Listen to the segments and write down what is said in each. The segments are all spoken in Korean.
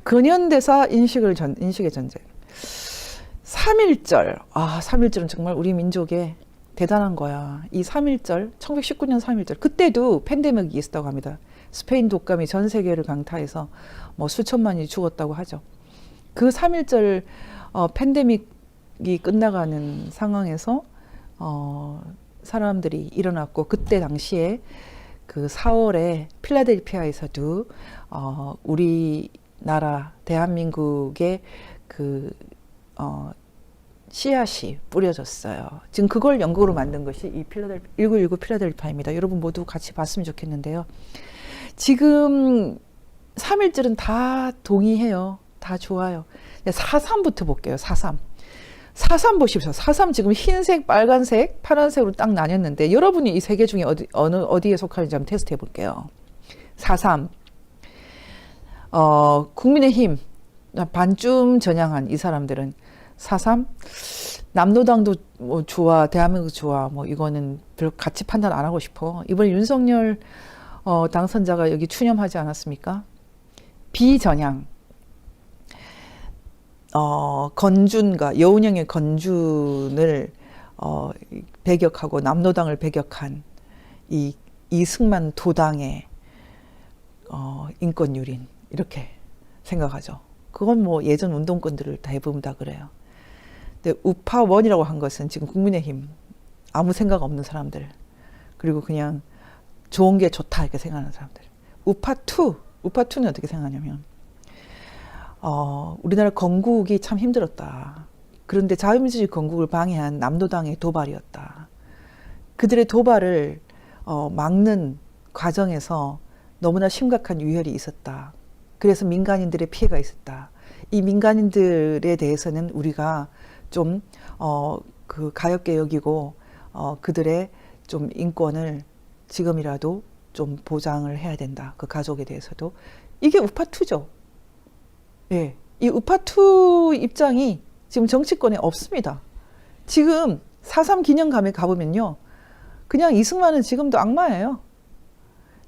근현대사 인식의 전쟁. 3.1절. 3.1절은 정말 우리 민족의 대단한 거야. 이 3.1절, 1919년 3.1절. 그때도 팬데믹이 있었다고 합니다. 스페인 독감이 전 세계를 강타해서 뭐 수천만이 죽었다고 하죠. 그 3.1절 팬데믹이 끝나가는 상황에서 사람들이 일어났고, 그때 당시에 그 4월에 필라델피아에서도 우리나라 대한민국의 그 씨앗이 뿌려졌어요. 지금 그걸 연극으로 만든 것이 이 1919 필라델피아입니다. 여러분 모두 같이 봤으면 좋겠는데요. 지금 3.1절은 다 동의해요. 다 좋아요. 4.3부터 볼게요. 4.3. 4.3 보십시오. 4.3 지금 흰색, 빨간색, 파란색으로 딱 나뉘었는데, 여러분이 이 세 개 중에 어디에 속하는지 한번 테스트 해볼게요. 4.3. 국민의힘 반쯤 전향한 이 사람들은 4.3 남노당도 뭐 좋아, 대한민국 좋아, 뭐 이거는 별로 같이 판단 안 하고 싶어. 이번에 윤석열 당선자가 여기 추념하지 않았습니까? 비전향. 건준과 여운형의 건준을 배격하고 남노당을 배격한 이 이승만 도당의 인권유린, 이렇게 생각하죠. 그건 뭐 예전 운동권들을 다 해보면 다 그래요. 근데 우파원이라고 한 것은 지금 국민의힘 아무 생각 없는 사람들, 그리고 그냥 좋은 게 좋다 이렇게 생각하는 사람들. 우파2는 어떻게 생각하냐면 우리나라 건국이 참 힘들었다. 그런데 자유민주주의 건국을 방해한 남노당의 도발이었다. 그들의 도발을 막는 과정에서 너무나 심각한 유혈이 있었다. 그래서 민간인들의 피해가 있었다. 이 민간인들에 대해서는 우리가 좀 가엽게 여기고 그들의 좀 인권을 지금이라도 좀 보장을 해야 된다. 그 가족에 대해서도. 이게 우파2죠. 예, 이 우파2 입장이 지금 정치권에 없습니다. 지금 4.3 기념관에 가보면요, 그냥 이승만은 지금도 악마예요.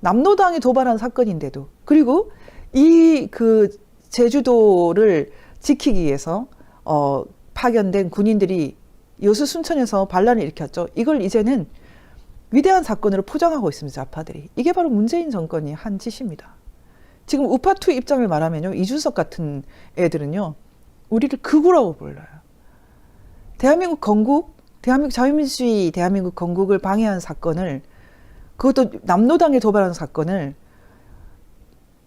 남노당이 도발한 사건인데도. 그리고 이 그 제주도를 지키기 위해서 파견된 군인들이 여수 순천에서 반란을 일으켰죠. 이걸 이제는 위대한 사건으로 포장하고 있습니다. 좌파들이. 이게 바로 문재인 정권이 한 짓입니다. 지금 우파2 입장을 말하면요, 이준석 같은 애들은요, 우리를 극우라고 불러요. 대한민국 건국, 대한민국 자유민주주의 대한민국 건국을 방해한 사건을, 그것도 남노당에 도발한 사건을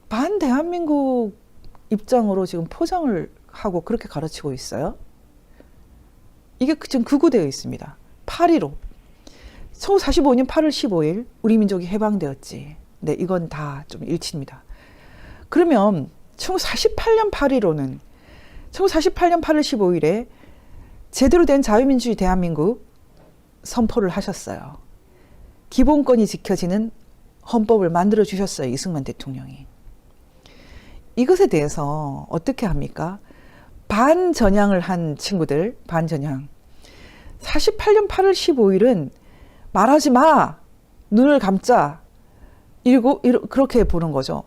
반대한민국 입장으로 지금 포장을 하고 그렇게 가르치고 있어요. 이게 지금 극우되어 있습니다. 8.15. 1945년 8월 15일 우리 민족이 해방되었지. 네, 이건 다 좀 일치입니다. 그러면 1948년 8.15는 1948년 8월 15일에 제대로 된 자유민주주의 대한민국 선포를 하셨어요. 기본권이 지켜지는 헌법을 만들어 주셨어요. 이승만 대통령이. 이것에 대해서 어떻게 합니까? 반전향을 한 친구들, 반전향. 48년 8월 15일은 말하지 마! 눈을 감자! 그렇게 보는 거죠.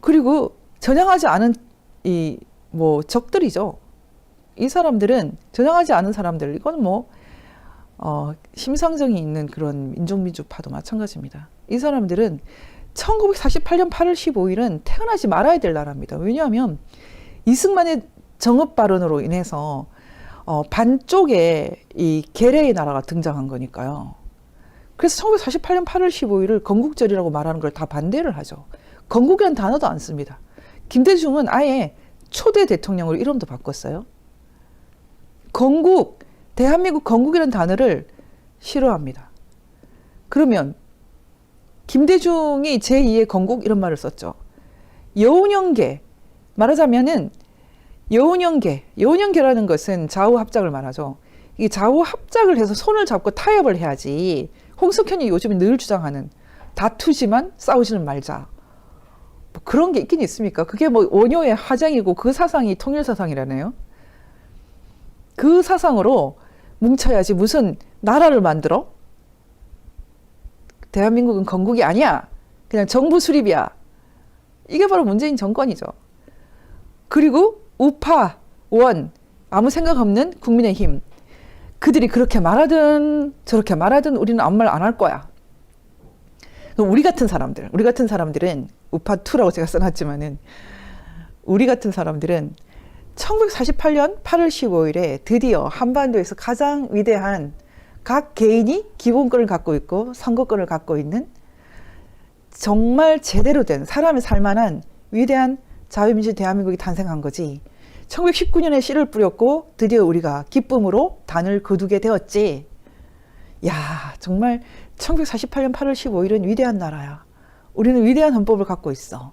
그리고 전향하지 않은 적들이죠. 이 사람들은, 전향하지 않은 사람들, 이건 심상정이 있는 그런 민족민주파도 마찬가지입니다. 이 사람들은 1948년 8월 15일은 태어나지 말아야 될 나라입니다. 왜냐하면 이승만의 정읍 발언으로 인해서 반쪽에 이 계례의 나라가 등장한 거니까요. 그래서 1948년 8월 15일을 건국절이라고 말하는 걸 다 반대를 하죠. 건국이라는 단어도 안 씁니다. 김대중은 아예 초대 대통령으로 이름도 바꿨어요. 건국, 대한민국 건국이라는 단어를 싫어합니다. 그러면 김대중이 제2의 건국 이런 말을 썼죠. 여운형계, 말하자면은 여운형계라는 것은 좌우합작을 말하죠. 이 좌우합작을 해서 손을 잡고 타협을 해야지. 홍석현이 요즘에 늘 주장하는 다투지만 싸우지는 말자. 뭐 그런 게 있긴 있습니까? 그게 원효의 화장이고 그 사상이 통일사상이라네요. 그 사상으로 뭉쳐야지 무슨 나라를 만들어? 대한민국은 건국이 아니야. 그냥 정부 수립이야. 이게 바로 문재인 정권이죠. 그리고 우파, 원, 아무 생각 없는 국민의힘. 그들이 그렇게 말하든 저렇게 말하든 우리는 아무 말 안 할 거야. 우리 같은 사람들은 우파2라고 제가 써놨지만은 우리 같은 사람들은 1948년 8월 15일에 드디어 한반도에서 가장 위대한 각 개인이 기본권을 갖고 있고 선거권을 갖고 있는 정말 제대로 된 사람이 살만한 위대한 자유민주 대한민국이 탄생한 거지. 1919년에 씨를 뿌렸고 드디어 우리가 기쁨으로 단을 거두게 되었지. 야, 정말 1948년 8월 15일은 위대한 나라야. 우리는 위대한 헌법을 갖고 있어.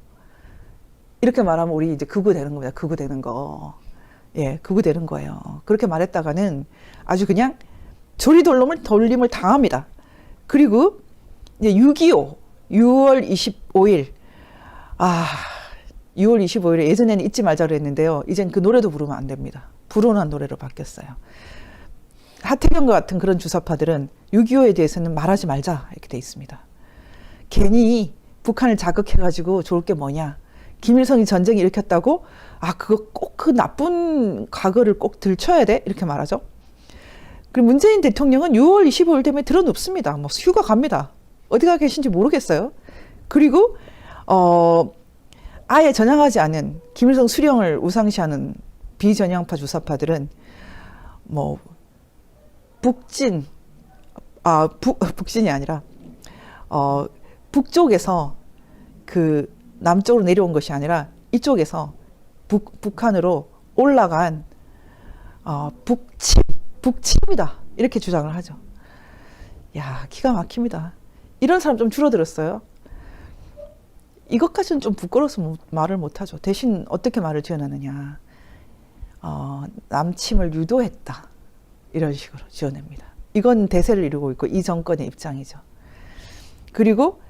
이렇게 말하면 우리 이제 극우 되는 겁니다. 극우 되는 거. 예, 극우 되는 거예요. 그렇게 말했다가는 아주 그냥 조리돌림을 당합니다. 그리고 이제 6.25, 6월 25일. 6월 25일에 예전에는 잊지 말자 그랬는데요. 이젠 그 노래도 부르면 안 됩니다. 불온한 노래로 바뀌었어요. 하태경과 같은 그런 주사파들은 6.25에 대해서는 말하지 말자 이렇게 돼 있습니다. 괜히 북한을 자극해가지고 좋을 게 뭐냐. 김일성이 전쟁 일으켰다고? 그거 꼭 그 나쁜 과거를 꼭 들춰야 돼? 이렇게 말하죠. 그리고 문재인 대통령은 6월 25일 되면 들어눕습니다. 뭐 휴가 갑니다. 어디가 계신지 모르겠어요. 그리고 아예 전향하지 않은 김일성 수령을 우상시하는 비전향파 주사파들은 뭐 북진이 아니라 북쪽에서 그 남쪽으로 내려온 것이 아니라 이쪽에서 북한으로 올라간 북침이다 이렇게 주장을 하죠. 야, 기가 막힙니다. 이런 사람 좀 줄어들었어요. 이것까지는 좀 부끄러워서 말을 못하죠. 대신 어떻게 말을 지어내느냐. 남침을 유도했다. 이런 식으로 지어냅니다. 이건 대세를 이루고 있고 이 정권의 입장이죠. 그리고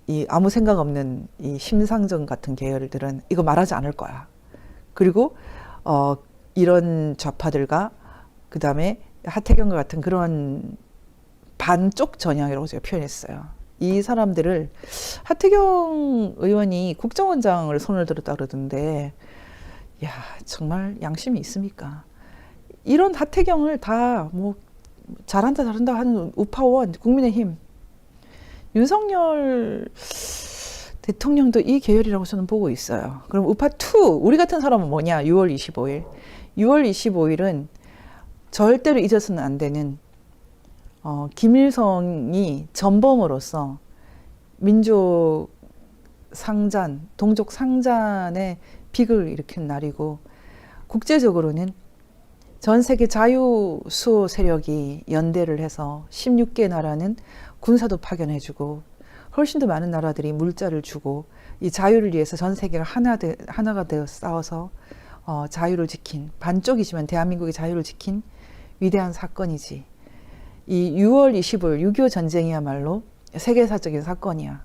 이 아무 생각 없는 이 심상정 같은 계열들은 이거 말하지 않을 거야. 그리고 이런 좌파들과 그 다음에 하태경과 같은 그런 반쪽 전향이라고 제가 표현했어요. 이 사람들을 하태경 의원이 국정원장을 손을 들었다 그러던데, 야, 정말 양심이 있습니까? 이런 하태경을 다 뭐 잘한다 하는 우파원, 국민의힘, 윤석열 대통령도 이 계열이라고 저는 보고 있어요. 그럼 우파2, 우리 같은 사람은 뭐냐? 6월 25일. 6월 25일은 절대로 잊어서는 안 되는 김일성이 전범으로서 민족 상잔, 동족 상잔의 빅을 일으킨 날이고, 국제적으로는 전 세계 자유수호 세력이 연대를 해서 16개 나라는 군사도 파견해주고 훨씬 더 많은 나라들이 물자를 주고 이 자유를 위해서 전 세계가 하나가 되어 싸워서 자유를 지킨, 반쪽이지만 대한민국의 자유를 지킨 위대한 사건이지. 이 6월 25일 6.25 전쟁이야말로 세계사적인 사건이야.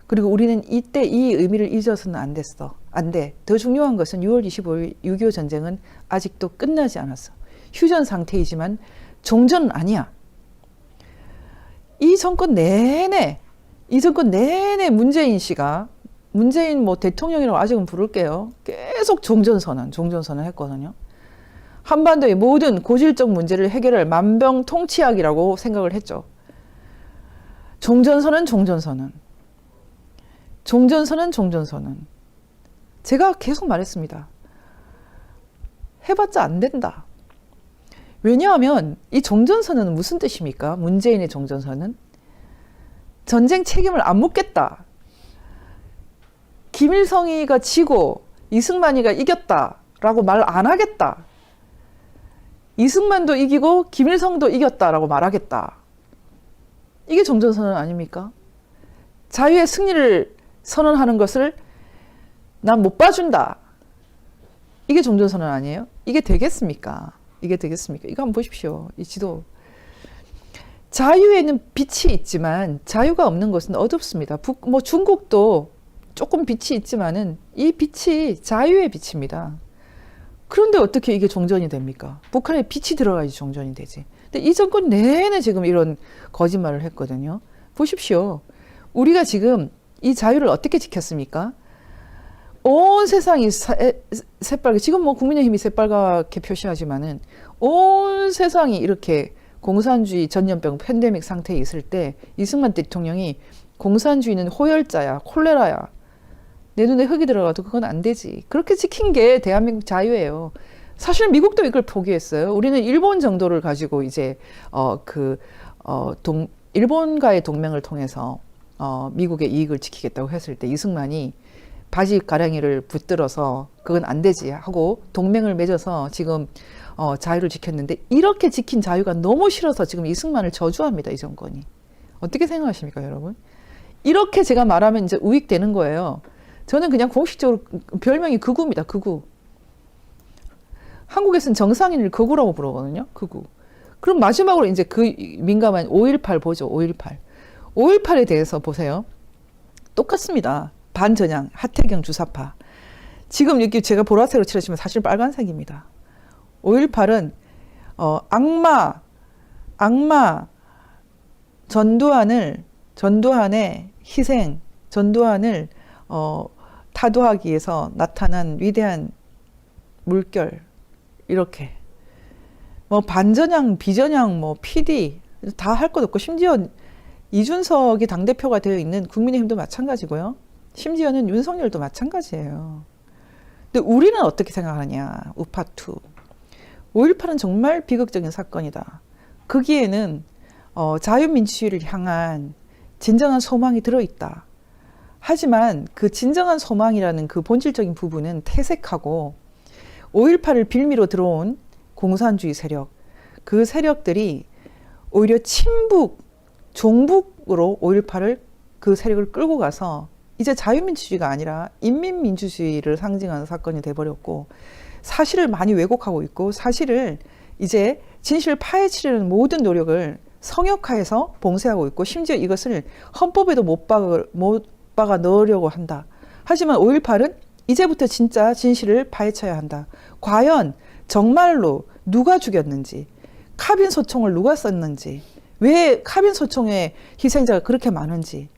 그리고 우리는 이때 이 의미를 잊어서는 안 됐어. 안 돼. 더 중요한 것은 6월 25일 6.25 전쟁은 아직도 끝나지 않았어. 휴전 상태이지만 종전은 아니야. 이 정권 내내 문재인 뭐 대통령이라고 아직은 부를게요. 계속 종전선언 했거든요. 한반도의 모든 고질적 문제를 해결할 만병통치약이라고 생각을 했죠. 종전선언. 제가 계속 말했습니다. 해봤자 안 된다. 왜냐하면 이 종전선언은 무슨 뜻입니까? 문재인의 종전선언은 전쟁 책임을 안 묻겠다. 김일성이가 지고 이승만이가 이겼다라고 말 안 하겠다. 이승만도 이기고 김일성도 이겼다라고 말하겠다. 이게 종전선언 아닙니까? 자유의 승리를 선언하는 것을 난 못 봐준다. 이게 종전선언 아니에요? 이게 되겠습니까? 이거 한번 보십시오. 이 지도. 자유에는 빛이 있지만 자유가 없는 것은 어둡습니다. 중국도 조금 빛이 있지만은 이 빛이 자유의 빛입니다. 그런데 어떻게 이게 종전이 됩니까? 북한에 빛이 들어가야지 종전이 되지. 근데 이 정권 내내 지금 이런 거짓말을 했거든요. 보십시오. 우리가 지금 이 자유를 어떻게 지켰습니까? 온 세상이 새빨개, 지금 뭐 국민의힘이 새빨갛게 표시하지만은 온 세상이 이렇게 공산주의 전염병 팬데믹 상태에 있을 때 이승만 대통령이 공산주의는 호열자야, 콜레라야, 내 눈에 흙이 들어가도 그건 안 되지, 그렇게 지킨 게 대한민국 자유예요. 사실 미국도 이걸 포기했어요. 우리는 일본 정도를 가지고 이제 일본과의 동맹을 통해서 미국의 이익을 지키겠다고 했을 때 이승만이 바지 가랑이를 붙들어서 그건 안 되지 하고 동맹을 맺어서 지금 자유를 지켰는데, 이렇게 지킨 자유가 너무 싫어서 지금 이승만을 저주합니다, 이 정권이. 어떻게 생각하십니까, 여러분? 이렇게 제가 말하면 이제 우익되는 거예요. 저는 그냥 공식적으로 별명이 극우입니다, 극우. 한국에서는 정상인을 극우라고 부르거든요, 극우. 그럼 마지막으로 이제 그 민감한 5.18 보죠, 5.18. 5.18에 대해서 보세요. 똑같습니다. 반전향, 하태경 주사파. 지금 여기 제가 보라색으로 칠하시면 사실 빨간색입니다. 5.18은 악마 전두환의 희생, 전두환을 타도하기 위해서 나타난 위대한 물결, 이렇게 뭐 반전향, 비전향, 뭐 PD 다 할 것 없고, 심지어 이준석이 당대표가 되어 있는 국민의힘도 마찬가지고요. 심지어는 윤석열도 마찬가지예요. 근데 우리는 어떻게 생각하느냐, 우파2. 5.18은 정말 비극적인 사건이다. 거기에는 자유민주주의를 향한 진정한 소망이 들어있다. 하지만 그 진정한 소망이라는 그 본질적인 부분은 퇴색하고 5.18을 빌미로 들어온 공산주의 세력, 그 세력들이 오히려 친북, 종북으로 5.18을 그 세력을 끌고 가서 이제 자유민주주의가 아니라 인민민주주의를 상징하는 사건이 돼버렸고, 사실을 많이 왜곡하고 있고, 사실을 이제 진실을 파헤치려는 모든 노력을 성역화해서 봉쇄하고 있고, 심지어 이것을 헌법에도 못 박아 넣으려고 한다. 하지만 5.18은 이제부터 진짜 진실을 파헤쳐야 한다. 과연 정말로 누가 죽였는지, 카빈 소총을 누가 썼는지, 왜 카빈 소총의 희생자가 그렇게 많은지,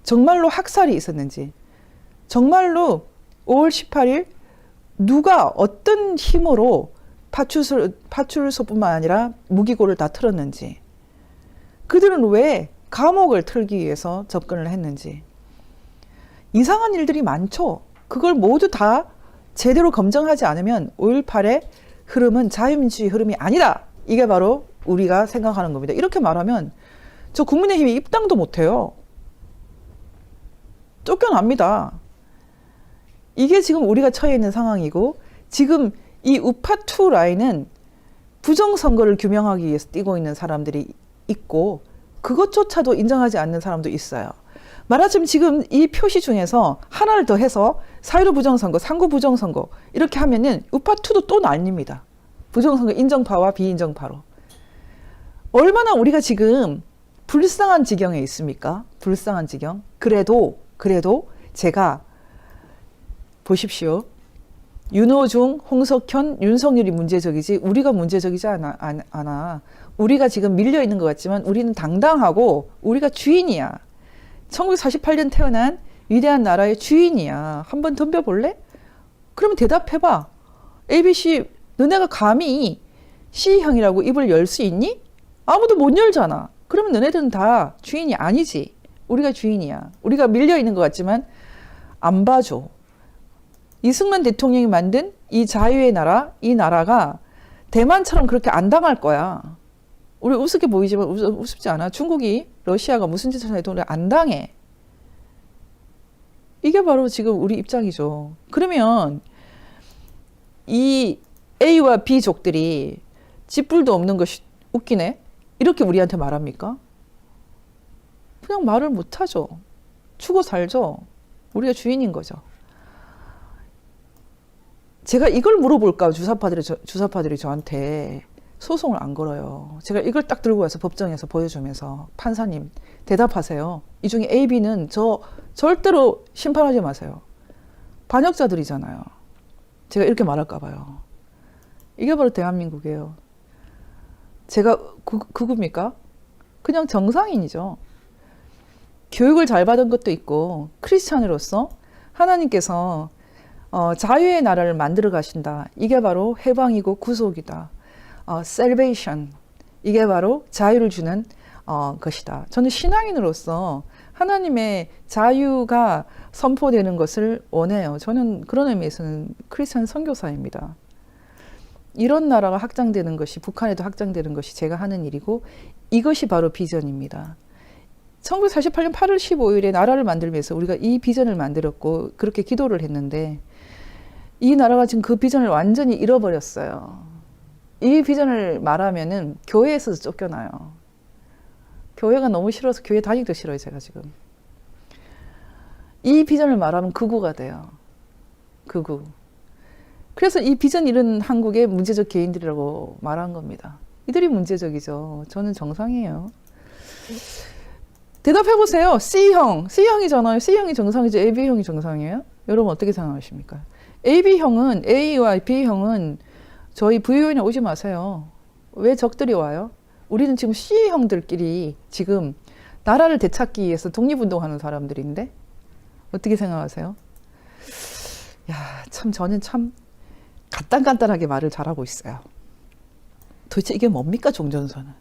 정말로 학살이 있었는지, 정말로 5월 18일 누가 어떤 힘으로 파출소뿐만 아니라 무기고를 다 틀었는지, 그들은 왜 감옥을 틀기 위해서 접근을 했는지, 이상한 일들이 많죠. 그걸 모두 다 제대로 검증하지 않으면 5.18의 흐름은 자유민주주의 흐름이 아니다. 이게 바로 우리가 생각하는 겁니다. 이렇게 말하면 저 국민의힘이 입당도 못해요. 쫓겨납니다. 이게 지금 우리가 처해 있는 상황이고, 지금 이 우파2 라인은 부정선거를 규명하기 위해서 뛰고 있는 사람들이 있고, 그것조차도 인정하지 않는 사람도 있어요. 말하자면 지금 이 표시 중에서 하나를 더 해서 4.15 부정선거, 3.9 부정선거 이렇게 하면은 우파2도 또 날립니다. 부정선거 인정파와 비인정파로. 얼마나 우리가 지금 불쌍한 지경에 있습니까? 불쌍한 지경. 그래도 제가 보십시오. 윤호중, 홍석현, 윤석열이 문제적이지 우리가 문제적이지 않아. 우리가 지금 밀려 있는 것 같지만 우리는 당당하고 우리가 주인이야. 1948년 태어난 위대한 나라의 주인이야. 한번 덤벼볼래? 그러면 대답해봐. ABC, 너네가 감히 C형이라고 입을 열 수 있니? 아무도 못 열잖아. 그러면 너네들은 다 주인이 아니지. 우리가 주인이야. 우리가 밀려 있는 것 같지만 안 봐줘. 이승만 대통령이 만든 이 자유의 나라, 이 나라가 대만처럼 그렇게 안 당할 거야. 우리 우습게 보이지만 우습지 않아. 중국이, 러시아가 무슨 짓을 해도 안 당해. 이게 바로 지금 우리 입장이죠. 그러면 이 A와 B족들이 쥐뿔도 없는 것이 웃기네? 이렇게 우리한테 말합니까? 그냥 말을 못하죠. 추고 살죠. 우리가 주인인 거죠. 제가 이걸 물어볼까 주사파들이 저한테 소송을 안 걸어요. 제가 이걸 딱 들고 와서 법정에서 보여주면서 판사님 대답하세요. 이 중에 A, B는 저 절대로 심판하지 마세요. 반역자들이잖아요. 제가 이렇게 말할까 봐요. 이게 바로 대한민국이에요. 제가 극우입니까? 그냥 정상인이죠. 교육을 잘 받은 것도 있고 크리스찬으로서 하나님께서 자유의 나라를 만들어 가신다. 이게 바로 해방이고 구속이다. salvation. 이게 바로 자유를 주는 것이다. 저는 신앙인으로서 하나님의 자유가 선포되는 것을 원해요. 저는 그런 의미에서는 크리스천 선교사입니다. 이런 나라가 확장되는 것이, 북한에도 확장되는 것이 제가 하는 일이고, 이것이 바로 비전입니다. 1948년 8월 15일에 나라를 만들면서 우리가 이 비전을 만들었고 그렇게 기도를 했는데, 이 나라가 지금 그 비전을 완전히 잃어버렸어요. 이 비전을 말하면은 교회에서 쫓겨나요. 교회가 너무 싫어서 교회 다니기도 싫어요, 제가 지금. 이 비전을 말하면 극우가 돼요. 극우. 그래서 이 비전 잃은 한국의 문제적 개인들이라고 말한 겁니다. 이들이 문제적이죠. 저는 정상이에요. 대답해보세요. C형. C형이잖아요. C형이 정상이죠. AB형이 정상이에요? 여러분 어떻게 생각하십니까? AB형은, A와 B형은 저희 VON에 오지 마세요. 왜 적들이 와요? 우리는 지금 C형들끼리 지금 나라를 되찾기 위해서 독립운동하는 사람들인데 어떻게 생각하세요? 야, 참 저는 참 간단간단하게 말을 잘하고 있어요. 도대체 이게 뭡니까, 종전선언?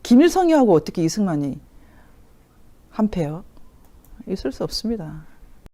김일성이하고 어떻게 이승만이 한패요? 있을 수 없습니다.